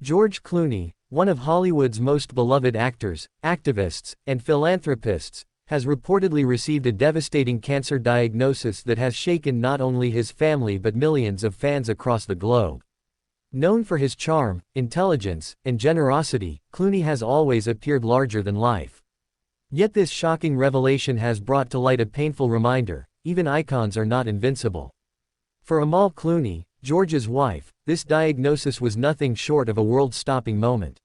George Clooney, one of Hollywood's most beloved actors, activists, and philanthropists, has reportedly received a devastating cancer diagnosis that has shaken not only his family but millions of fans across the globe. Known for his charm, intelligence, and generosity, Clooney has always appeared larger than life. Yet this shocking revelation has brought to light a painful reminder: even icons are not invincible. For Amal Clooney, George's wife, this diagnosis was nothing short of a world-stopping moment.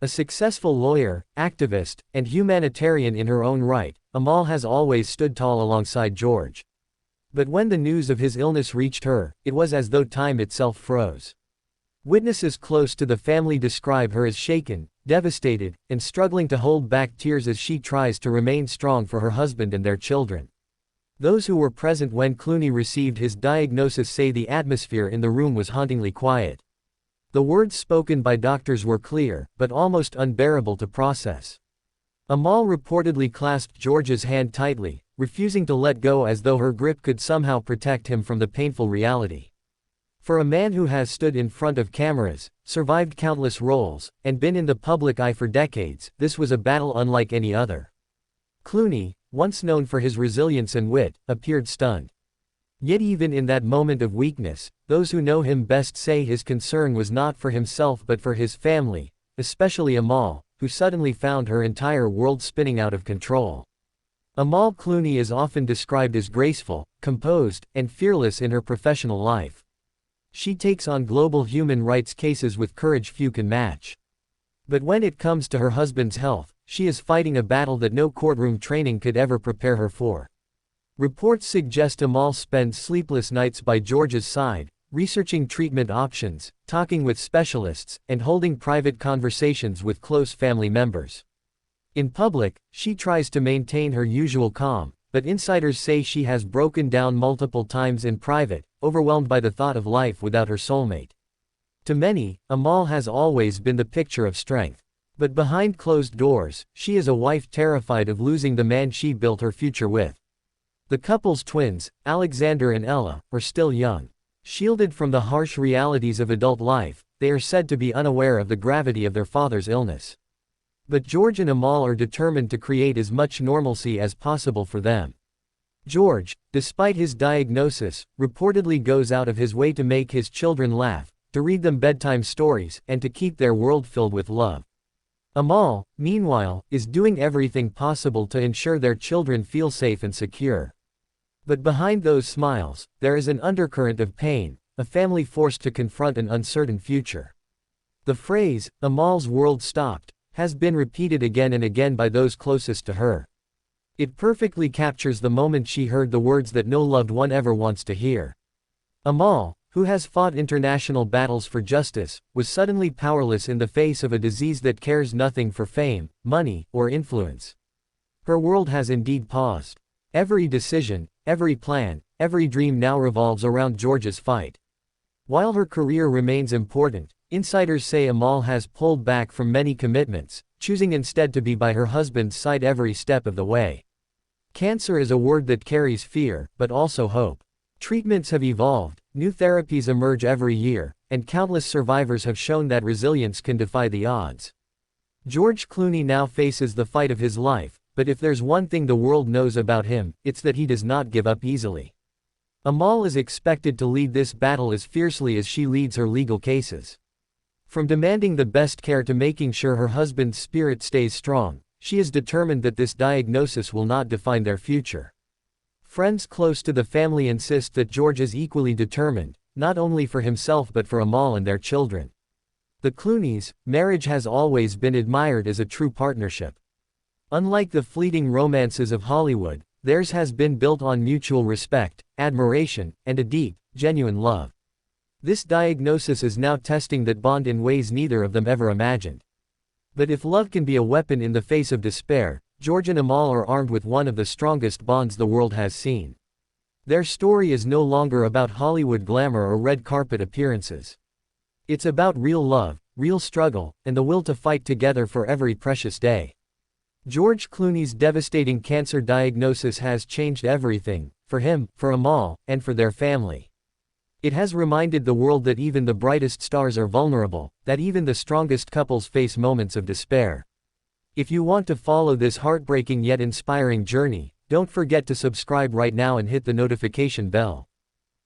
A successful lawyer, activist, and humanitarian in her own right, Amal has always stood tall alongside George. But when the news of his illness reached her, it was as though time itself froze. Witnesses close to the family describe her as shaken, devastated, and struggling to hold back tears as she tries to remain strong for her husband and their children. Those who were present when Clooney received his diagnosis say the atmosphere in the room was hauntingly quiet. The words spoken by doctors were clear, but almost unbearable to process. Amal reportedly clasped George's hand tightly, refusing to let go as though her grip could somehow protect him from the painful reality. For a man who has stood in front of cameras, survived countless roles, and been in the public eye for decades, this was a battle unlike any other. Clooney, once known for his resilience and wit, appeared stunned. Yet even in that moment of weakness, those who know him best say his concern was not for himself but for his family, especially Amal, who suddenly found her entire world spinning out of control. Amal Clooney is often described as graceful, composed, and fearless in her professional life. She takes on global human rights cases with courage few can match. But when it comes to her husband's health, she is fighting a battle that no courtroom training could ever prepare her for. Reports suggest Amal spends sleepless nights by George's side, researching treatment options, talking with specialists, and holding private conversations with close family members. In public, she tries to maintain her usual calm, but insiders say she has broken down multiple times in private, overwhelmed by the thought of life without her soulmate. To many, Amal has always been the picture of strength. But behind closed doors, she is a wife terrified of losing the man she built her future with. The couple's twins, Alexander and Ella, are still young. Shielded from the harsh realities of adult life, they are said to be unaware of the gravity of their father's illness. But George and Amal are determined to create as much normalcy as possible for them. George, despite his diagnosis, reportedly goes out of his way to make his children laugh, to read them bedtime stories, and to keep their world filled with love. Amal, meanwhile, is doing everything possible to ensure their children feel safe and secure. But behind those smiles, there is an undercurrent of pain, a family forced to confront an uncertain future. The phrase, "Amal's world stopped," has been repeated again and again by those closest to her. It perfectly captures the moment she heard the words that no loved one ever wants to hear. Amal, who has fought international battles for justice, was suddenly powerless in the face of a disease that cares nothing for fame, money, or influence. Her world has indeed paused. Every decision, every plan, every dream now revolves around George's fight. While her career remains important, insiders say Amal has pulled back from many commitments, choosing instead to be by her husband's side every step of the way. Cancer is a word that carries fear, but also hope. Treatments have evolved, new therapies emerge every year, and countless survivors have shown that resilience can defy the odds. George Clooney now faces the fight of his life, but if there's one thing the world knows about him, it's that he does not give up easily. Amal is expected to lead this battle as fiercely as she leads her legal cases. From demanding the best care to making sure her husband's spirit stays strong, she is determined that this diagnosis will not define their future. Friends close to the family insist that George is equally determined, not only for himself but for Amal and their children. The Clooneys' marriage has always been admired as a true partnership. Unlike the fleeting romances of Hollywood, theirs has been built on mutual respect, admiration, and a deep, genuine love. This diagnosis is now testing that bond in ways neither of them ever imagined. But if love can be a weapon in the face of despair, George and Amal are armed with one of the strongest bonds the world has seen. Their story is no longer about Hollywood glamour or red carpet appearances. It's about real love, real struggle, and the will to fight together for every precious day. George Clooney's devastating cancer diagnosis has changed everything, for him, for Amal, and for their family. It has reminded the world that even the brightest stars are vulnerable, that even the strongest couples face moments of despair. If you want to follow this heartbreaking yet inspiring journey, don't forget to subscribe right now and hit the notification bell.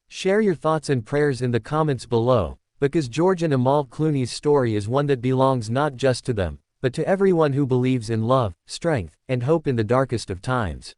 Share your thoughts and prayers in the comments below, because George and Amal Clooney's story is one that belongs not just to them, but to everyone who believes in love, strength, and hope in the darkest of times.